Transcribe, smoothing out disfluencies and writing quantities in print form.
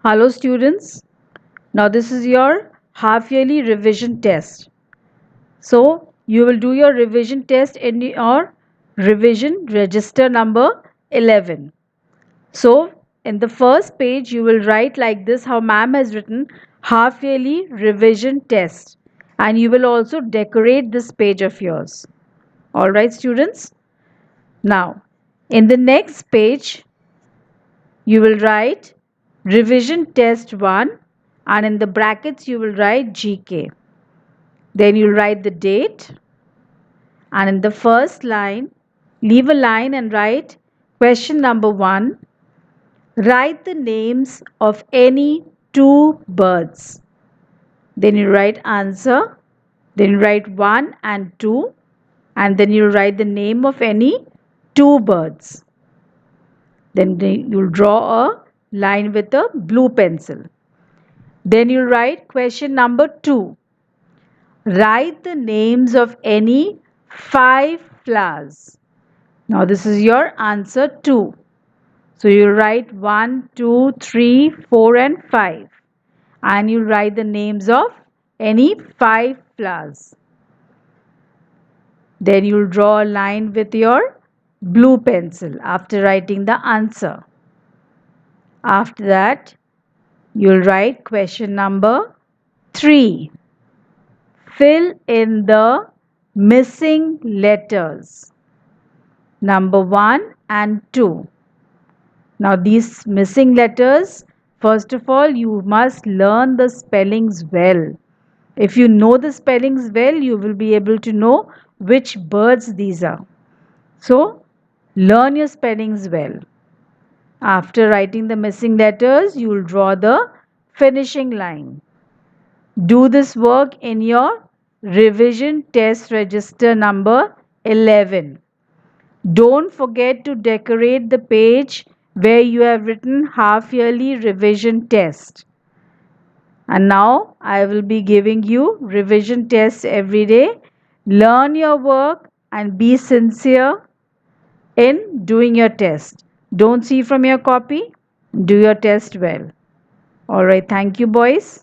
Hello students. Now this is your half yearly revision test. So you will do your revision test in your revision register number 11. So in the first page you will write like this how ma'am has written half yearly revision test, and you will also decorate this page of yours. Alright students. Now in the next page you will write revision test 1, and in the brackets you will write GK. Then you'll write the date, and in the first line leave a line and write question number 1. Write the names of any two birds. Then you write answer, then you write 1 and 2, and then you write the name of any two birds. Then you'll draw a line with a blue pencil. Then you write question number 2. Write the names of any 5 flowers. Now this is your answer 2. So you write 1, 2, 3, 4 and 5. And you write the names of any 5 flowers. Then you'll draw a line with your blue pencil after writing the answer. After that, you'll write question number 3. Fill in the missing letters. Number 1 and 2. Now these missing letters, first of all, you must learn the spellings well. If you know the spellings well, you will be able to know which birds these are. So, learn your spellings well. After writing the missing letters, you will draw the finishing line. Do this work in your revision test register number 11. Don't forget to decorate the page where you have written half yearly revision test. And now I will be giving you revision tests every day. Learn your work and be sincere in doing your test. Don't see from your copy. Do your test well. Alright, thank you boys.